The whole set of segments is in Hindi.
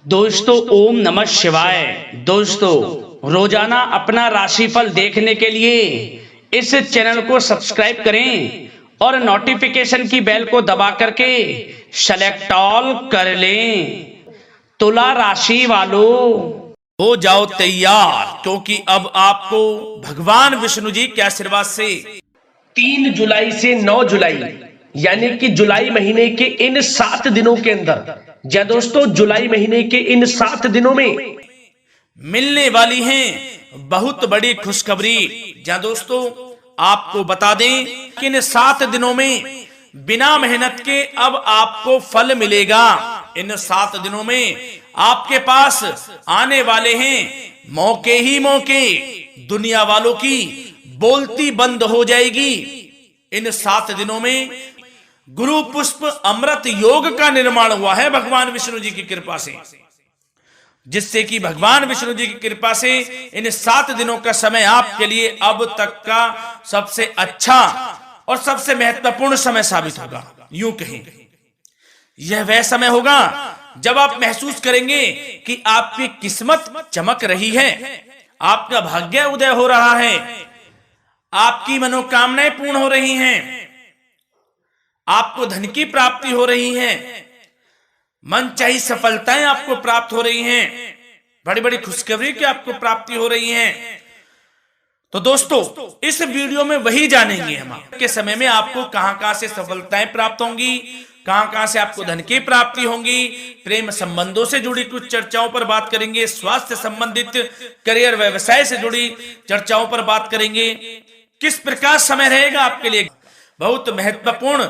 दोस्तों ओम नमः शिवाय। दोस्तों रोजाना अपना राशिफल देखने के लिए इस चैनल को सब्सक्राइब करें और नोटिफिकेशन की बेल को दबा करके सेलेक्ट ऑल कर लें। तुला राशि वालों हो जाओ तैयार, क्योंकि अब आपको भगवान विष्णु जी के आशीर्वाद से 3 जुलाई से 9 जुलाई यानी कि जुलाई महीने के इन 7 दिनों के अंदर, या दोस्तों जुलाई महीने के इन 7 दिनों में मिलने वाली हैं बहुत बड़ी खुशखबरी। जहां दोस्तों आपको बता दें कि इन 7 दिनों में बिना मेहनत के अब आपको फल मिलेगा। इन 7 दिनों में आपके पास आने वाले हैं मौके ही मौके। दुनिया वालों की बोलती बंद हो जाएगी। इन 7 दिनों में गुरु पुष्प अमृत योग का निर्माण हुआ है भगवान विष्णु जी की कृपा से, जिससे कि भगवान विष्णु जी की कृपा से इन 7 दिनों का समय आपके लिए अब तक का सबसे अच्छा और सबसे महत्वपूर्ण समय साबित होगा। यूं कहें यह वह समय होगा जब आप महसूस करेंगे कि आपकी किस्मत चमक रही है, आपका भाग्य उदय हो रहा है, आपकी मनोकामनाएं पूर्ण हो रही हैं, आपको धन की प्राप्ति हो रही है, मनचाही सफलताएं आपको प्राप्त हो रही हैं, बड़ी बड़ी खुशखबरी की आपको प्राप्ति हो रही है। तो दोस्तों इस वीडियो में वही जानेंगे हम के समय में आपको कहां से सफलताएं प्राप्त होंगी, कहां से आपको धन की प्राप्ति होंगी, प्रेम संबंधों से जुड़ी कुछ चर्चाओं पर बात करेंगे, स्वास्थ्य संबंधित करियर व्यवसाय से जुड़ी चर्चाओं पर बात करेंगे। किस प्रकार समय रहेगा आपके लिए, बहुत महत्वपूर्ण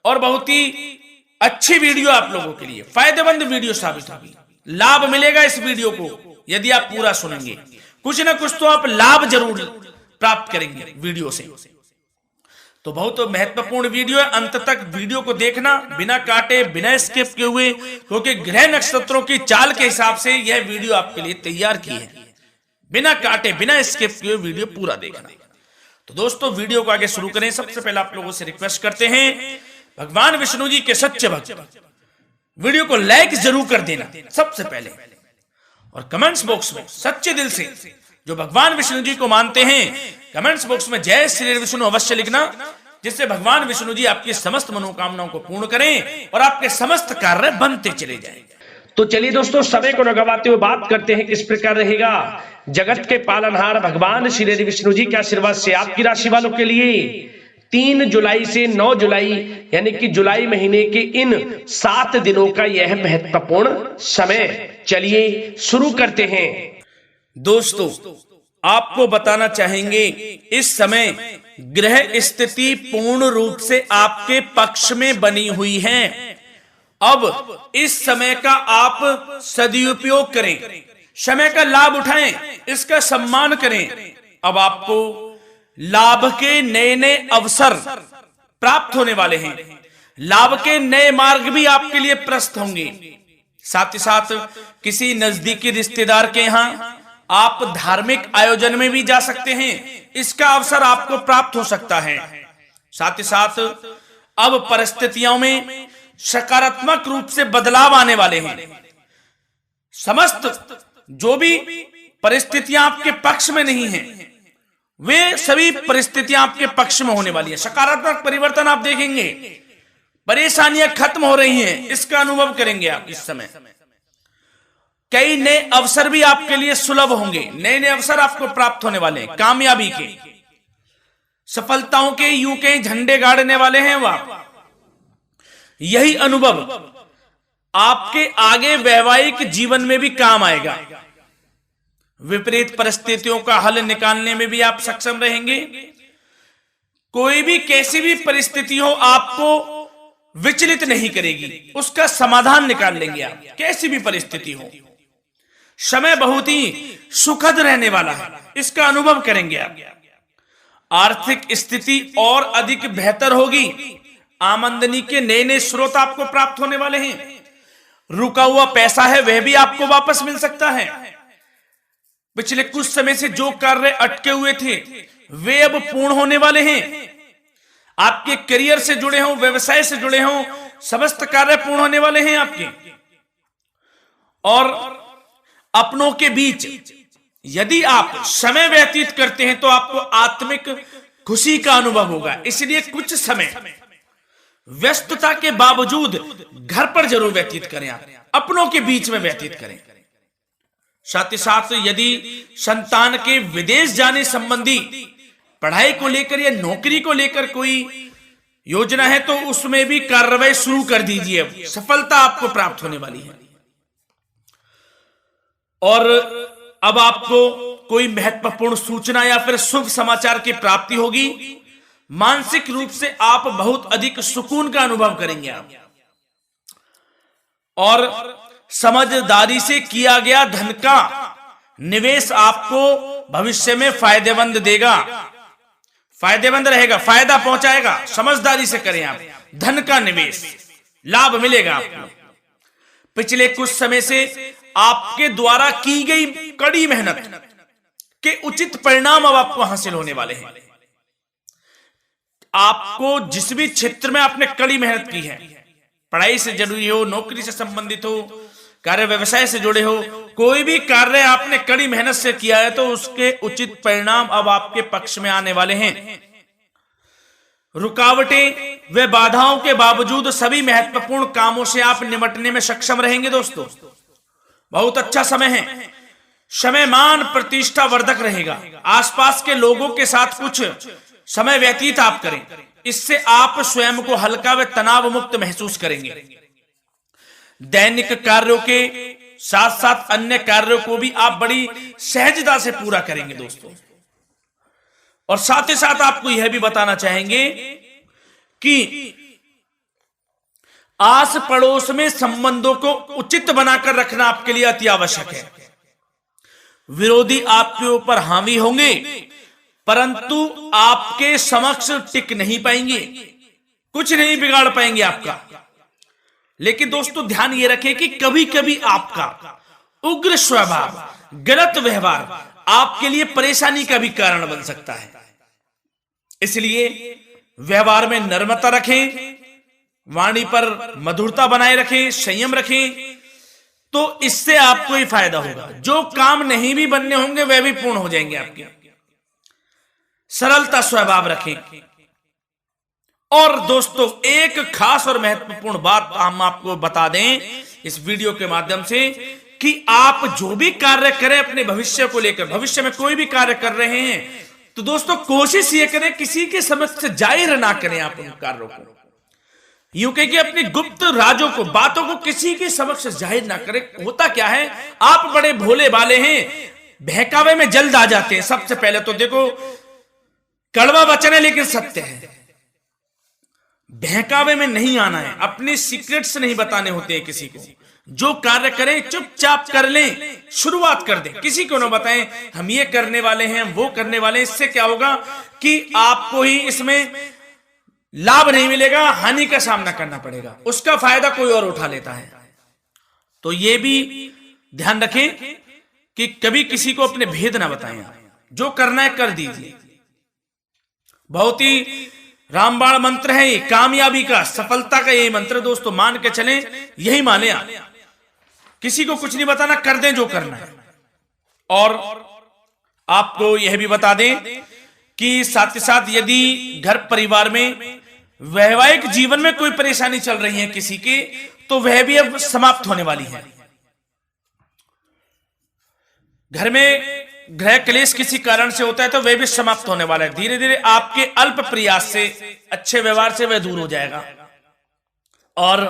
और बहुत ही अच्छी वीडियो आप लोगों के लिए, फायदेमंद वीडियो साबित होगी। लाभ मिलेगा इस वीडियो को यदि आप पूरा सुनेंगे, कुछ ना कुछ तो आप लाभ जरूर प्राप्त करेंगे वीडियो से। तो बहुत महत्वपूर्ण वीडियो है, अंत तक वीडियो को देखना बिना काटे बिना स्किप किए हुए, क्योंकि ग्रह नक्षत्रों की चाल के हिसाब से यह वीडियो आपके लिए तैयार की है। बिना काटे बिना स्किप किए वीडियो पूरा देखना। तो दोस्तों वीडियो को आगे शुरू करें। सबसे पहले आप लोगों से रिक्वेस्ट करते हैं, भगवान विष्णु जी के सच्चे भक्त वीडियो को लाइक जरूर कर देना सबसे पहले, और कमेंट्स बॉक्स में सच्चे दिल से जो भगवान विष्णु जी को मानते हैं कमेंट्स बॉक्स में जय श्री विष्णु अवश्य लिखना, जिससे भगवान विष्णु जी आपकी समस्त मनोकामनाओं को पूर्ण करें और आपके समस्त कार्य बनते चले जाएं। तो चलिए दोस्तों समय को न गवाते हुए बात करते हैं किस प्रकार रहेगा जगत के पालनहार भगवान श्री विष्णु जी के आशीर्वाद से आपकी राशि वालों के लिए 3 जुलाई से 9 जुलाई यानी कि जुलाई महीने के इन 7 दिनों का यह महत्वपूर्ण समय। चलिए शुरू करते हैं। दोस्तों आपको बताना चाहेंगे इस समय ग्रह स्थिति पूर्ण रूप से आपके पक्ष में बनी हुई है। अब इस समय का आप सदुपयोग करें, समय का लाभ उठाएं, इसका सम्मान करें। अब आपको लाभ के नए नए अवसर प्राप्त होने वाले हैं, लाभ के नए मार्ग भी आपके लिए प्रशस्त होंगे। साथ ही साथ किसी नजदीकी रिश्तेदार के यहाँ आप धार्मिक आयोजन में भी जा सकते हैं, इसका अवसर आपको प्राप्त हो सकता है। साथ ही साथ अब परिस्थितियों में सकारात्मक रूप से बदलाव आने वाले हैं। समस्त जो भी परिस्थितियां आपके पक्ष में नहीं हैं, वे सभी परिस्थितियां आपके पक्ष में होने वाली है। सकारात्मक परिवर्तन आप देखेंगे, परेशानियां खत्म हो रही हैं, इसका अनुभव करेंगे आप इस समय। कई नए अवसर भी आपके लिए सुलभ होंगे, नए नए अवसर आपको प्राप्त होने वाले हैं, कामयाबी के, सफलताओं के यूं के झंडे गाड़ने वाले हैं वह। यही अनुभव आपके आगे वैवाहिक जीवन में भी काम आएगा। विपरीत परिस्थितियों का हल निकालने में भी आप सक्षम रहेंगे। कोई भी कैसी भी परिस्थिति हो आपको विचलित नहीं करेगी, उसका समाधान निकाल लेंगे आप, कैसी भी परिस्थिति हो। समय बहुत ही सुखद रहने वाला है, इसका अनुभव करेंगे आप। आर्थिक स्थिति और अधिक बेहतर होगी, आमदनी के नए नए स्रोत आपको प्राप्त होने वाले हैं। रुका हुआ पैसा है वह भी आपको वापस मिल सकता है। पिछले कुछ समय से जो कार्य अटके हुए थे वे अब पूर्ण होने वाले हैं। आपके करियर से जुड़े हों, व्यवसाय से जुड़े हों, समस्त कार्य पूर्ण होने वाले हैं आपके। और अपनों के बीच यदि आप समय व्यतीत करते हैं तो आपको आत्मिक खुशी का अनुभव होगा। इसलिए कुछ समय व्यस्तता के बावजूद घर पर जरूर व्यतीत करें, आप अपनों के बीच में व्यतीत करें। साथ ही साथ यदि संतान के विदेश जाने संबंधी पढ़ाई को लेकर या नौकरी को लेकर कोई योजना है तो उसमें भी कार्रवाई शुरू कर दीजिए, सफलता आपको प्राप्त होने वाली है। और अब आपको कोई महत्वपूर्ण सूचना या फिर शुभ समाचार की प्राप्ति होगी। मानसिक रूप से आप बहुत अधिक सुकून का अनुभव करेंगे आप, और समझदारी से किया गया धन का निवेश आपको भविष्य में फायदेमंद देगा, फायदेमंद रहेगा, फायदा पहुंचाएगा। समझदारी से करें आप, धन का निवेश, लाभ मिलेगा आपको। पिछले कुछ समय से आपके द्वारा की गई कड़ी मेहनत के उचित परिणाम अब आपको हासिल होने वाले हैं। आपको जिस भी क्षेत्र में आपने कड़ी मेहनत की है, पढ़ाई से जरूरी हो, नौकरी से संबंधित हो, कार्य व्यवसाय से जुड़े हो, कोई भी कार्य आपने कड़ी मेहनत से किया है तो उसके उचित परिणाम अब आपके पक्ष में आने वाले हैं। रुकावटें व बाधाओं के बावजूद सभी महत्वपूर्ण कामों से आप निपटने में सक्षम रहेंगे। दोस्तों बहुत अच्छा समय है, समय मान प्रतिष्ठा वर्धक रहेगा। आसपास के लोगों के साथ कुछ समय व्यतीत आप करें, इससे आप स्वयं को हल्का व तनाव मुक्त महसूस करेंगे। दैनिक कार्यों के साथ साथ अन्य कार्यों को भी आप बड़ी सहजता से पूरा करेंगे दोस्तों। और साथ ही साथ आपको यह भी बताना चाहेंगे कि आस पड़ोस में संबंधों को उचित बनाकर रखना आपके लिए अति आवश्यक है। विरोधी आपके ऊपर हावी होंगे परंतु आपके समक्ष टिक नहीं पाएंगे, कुछ नहीं बिगाड़ पाएंगे आपका। लेकिन दोस्तों ध्यान ये रखें कि कभी कभी आपका उग्र स्वभाव, गलत व्यवहार आपके लिए परेशानी का भी कारण बन सकता है। इसलिए व्यवहार में नम्रता रखें, वाणी पर मधुरता बनाए रखें, संयम रखें, तो इससे आपको ही फायदा होगा। जो काम नहीं भी बनने होंगे वह भी पूर्ण हो जाएंगे आपके। सरलता स्वभाव रखें। और दोस्तों एक खास और महत्वपूर्ण बात हम आपको बता दें इस वीडियो के माध्यम से कि आप जो भी कार्य करें अपने भविष्य को लेकर, भविष्य में कोई भी कार्य कर रहे हैं तो दोस्तों कोशिश ये करें किसी के समक्ष जाहिर ना करें आप उन कार्यों को। यूं कह कि अपनी गुप्त राजों को, बातों को किसी के समक्ष जाहिर ना करें। होता क्या है, आप बड़े भोले भाले हैं, बहकावे में जल्द आ जाते हैं। सबसे पहले तो देखो कड़वा वचन है लेकिन सत्य है, बहकावे में नहीं आना है, अपने सीक्रेट्स नहीं बताने होते हैं किसी को। जो कार्य करें चुपचाप कर लें, शुरुआत कर दें, किसी को ना बताएं हम ये करने वाले हैं, वो करने वाले हैं। इससे क्या होगा कि आपको ही इसमें लाभ नहीं मिलेगा, हानि का सामना करना पड़ेगा, उसका फायदा कोई और उठा लेता है। तो ये भी ध्यान रखें कि कभी किसी को अपने भेद ना बताएं, जो करना है कर दीजिए। बहुत ही रामबाण मंत्र है ये, कामयाबी का, सफलता का यही मंत्र दोस्तों, मान के चलें, यही माने आप। किसी को कुछ नहीं बताना, कर दें जो करना है। और आपको यह भी बता दें कि साथ ही साथ यदि घर परिवार में वैवाहिक जीवन में कोई परेशानी चल रही है किसी की, तो वह भी अब समाप्त होने वाली है। घर में गृह क्लेश किसी कारण से होता है तो वह भी समाप्त होने वाला है। धीरे धीरे आपके अल्प प्रयास से, अच्छे व्यवहार से वह दूर हो जाएगा। और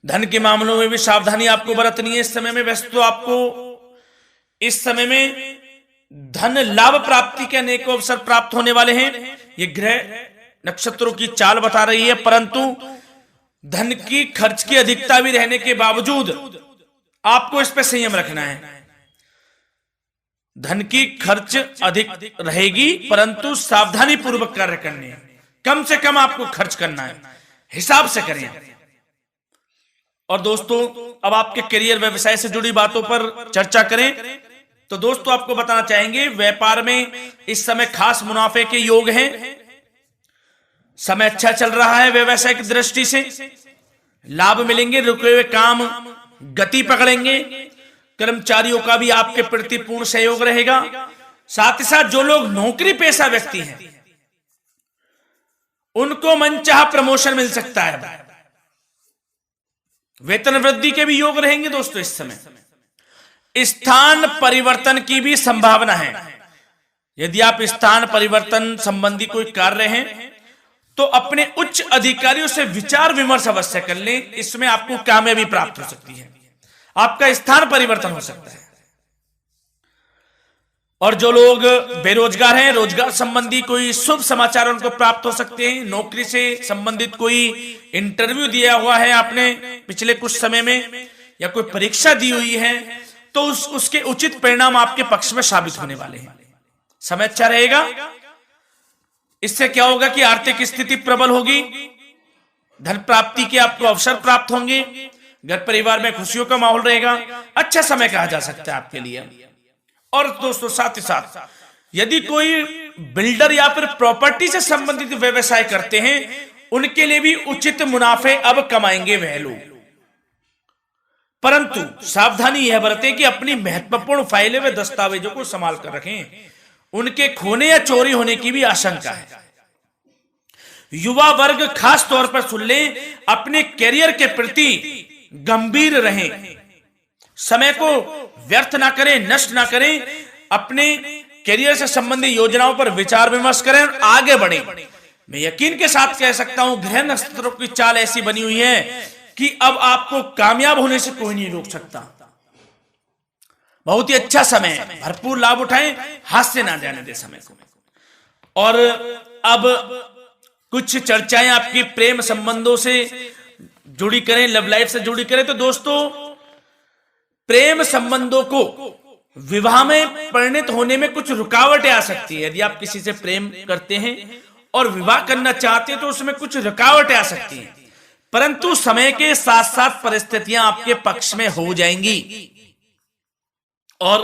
धन के मामलों में भी सावधानी आपको बरतनी है इस समय में। वैसे तो आपको इस समय में धन लाभ प्राप्ति के अनेक अवसर प्राप्त होने वाले हैं, ये ग्रह नक्षत्रों की चाल बता रही है। परंतु धन की खर्च की अधिकता भी रहने के बावजूद आपको इस पर संयम रखना है। धन की खर्च अधिक रहेगी परंतु सावधानी पूर्वक कार्य करने हैं, कम से कम आपको खर्च करना है, हिसाब से करें। और दोस्तों अब आपके करियर व्यवसाय से जुड़ी बातों पर चर्चा करें तो दोस्तों आपको बताना चाहेंगे व्यापार में इस समय खास मुनाफे के योग हैं। समय अच्छा चल रहा है, व्यवसाय की दृष्टि से लाभ मिलेंगे, रुके हुए काम गति पकड़ेंगे। कर्मचारियों का भी आपके प्रति पूर्ण सहयोग रहेगा। साथ ही साथ जो लोग नौकरी पेशा व्यक्ति हैं उनको मनचाहा प्रमोशन मिल सकता है। वेतन वृद्धि के भी योग रहेंगे दोस्तों। इस समय स्थान परिवर्तन की भी संभावना है। यदि आप स्थान परिवर्तन संबंधी कोई कार्य हैं तो अपने उच्च अधिकारियों से विचार विमर्श अवश्य कर लें। इसमें आपको कामयाबी प्राप्त हो सकती है, आपका स्थान परिवर्तन हो सकता है। और जो लोग बेरोजगार हैं, रोजगार संबंधी कोई शुभ समाचार उनको प्राप्त हो सकते हैं। नौकरी से संबंधित कोई इंटरव्यू दिया हुआ है आपने पिछले कुछ समय में, या कोई परीक्षा दी हुई है, तो उसके उचित परिणाम आपके पक्ष में साबित होने वाले हैं। समय अच्छा रहेगा। इससे क्या होगा कि आर्थिक स्थिति प्रबल होगी, धन प्राप्ति के आपको अवसर प्राप्त होंगे, घर परिवार में खुशियों का माहौल रहेगा। अच्छा समय कहा जा सकता है आपके लिए। और दोस्तों साथ ही साथ यदि कोई बिल्डर या फिर प्रॉपर्टी से संबंधित व्यवसाय करते हैं उनके लिए भी उचित मुनाफे अब कमाएंगे वह लोग। परंतु सावधानी यह बरतें कि अपनी महत्वपूर्ण फाइलें व दस्तावेजों को संभाल कर रखें। उनके खोने या चोरी होने की भी आशंका है। युवा वर्ग खास तौर पर सुन लें, अपने करियर के प्रति गंभीर रहें। समय को व्यर्थ ना करें, नष्ट ना करें। अपने करियर से संबंधित योजनाओं पर विचार विमर्श करें और आगे बढ़ें। मैं यकीन के साथ कह सकता हूं ग्रह नक्षत्रों की चाल ऐसी बनी हुई है कि अब आपको कामयाब होने से कोई नहीं रोक सकता। बहुत ही अच्छा समय है, भरपूर लाभ उठाएं, हाथ से ना जाने दे समय को। और अब कुछ चर्चाएं आपकी प्रेम संबंधों से जुड़ी करें, लव लाइफ से जुड़ी करें। तो दोस्तों प्रेम संबंधों को विवाह में परिणत होने में कुछ रुकावटें आ सकती है। यदि आप किसी से प्रेम करते हैं और विवाह करना चाहते हैं तो उसमें कुछ रुकावटें आ सकती हैं, परंतु समय के साथ साथ परिस्थितियां आपके पक्ष में हो जाएंगी। और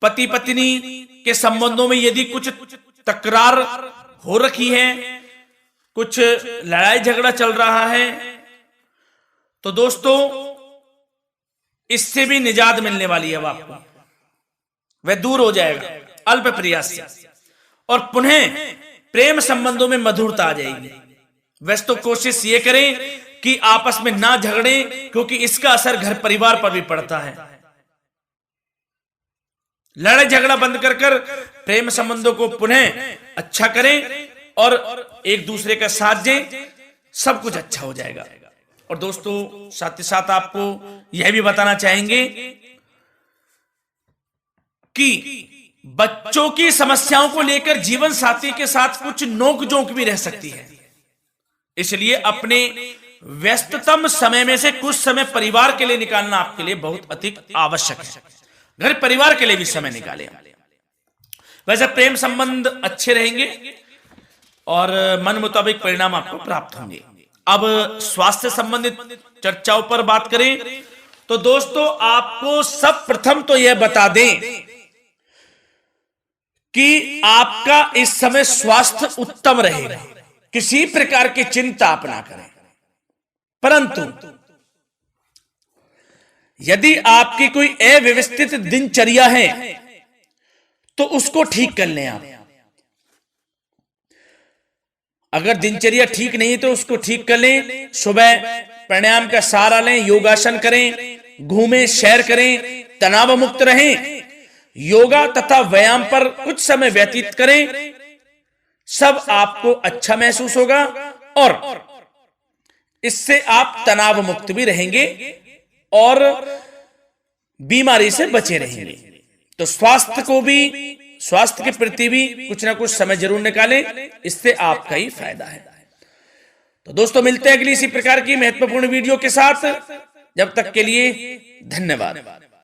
पति पत्नी के संबंधों में यदि कुछ तकरार हो रखी है, कुछ लड़ाई झगड़ा चल रहा है, तो दोस्तों इससे भी निजात मिलने वाली है। अब आपको वह दूर हो जाएगा अल्प प्रयास से, और पुनः प्रेम संबंधों में मधुरता आ जाएगी। वैसे तो कोशिश ये करें कि आपस में ना झगड़ें, क्योंकि इसका असर घर परिवार पर भी पड़ता है। लड़ाई झगड़ा बंद कर प्रेम संबंधों को पुनः अच्छा करें और एक दूसरे का साथ दें, सब कुछ अच्छा हो जाएगा। और दोस्तों साथ ही साथ आपको यह भी बताना चाहेंगे कि बच्चों की समस्याओं को लेकर जीवन साथी के साथ कुछ नोकझोंक भी रह सकती है। इसलिए अपने व्यस्ततम समय में से कुछ समय परिवार के लिए निकालना आपके लिए बहुत अधिक आवश्यक है। घर परिवार के लिए भी समय निकालें। वैसे प्रेम संबंध अच्छे रहेंगे और मन मुताबिक परिणाम आपको प्राप्त होंगे। अब स्वास्थ्य संबंधित चर्चाओं पर बात करें तो दोस्तों आपको सब प्रथम तो यह बता दें कि आपका इस समय स्वास्थ्य उत्तम रहेगा, किसी प्रकार की चिंता आप ना करें। परंतु यदि आपकी कोई अव्यवस्थित दिनचर्या है तो उसको ठीक कर लें आप। अगर दिनचर्या ठीक नहीं तो उसको ठीक कर लें। सुबह प्राणायाम का सहारा लें, योगासन करें, घूमें, सैर करें, तनाव मुक्त रहें, योगा तथा व्यायाम पर कुछ समय व्यतीत करें। सब आपको अच्छा महसूस होगा और इससे आप तनाव मुक्त भी रहेंगे और बीमारी से बचे रहेंगे। तो स्वास्थ्य के प्रति भी कुछ ना कुछ समय जरूर निकालें, इससे आपका ही फायदा है। तो दोस्तों मिलते हैं अगली इसी प्रकार की महत्वपूर्ण वीडियो के साथ। जब तक के लिए धन्यवाद।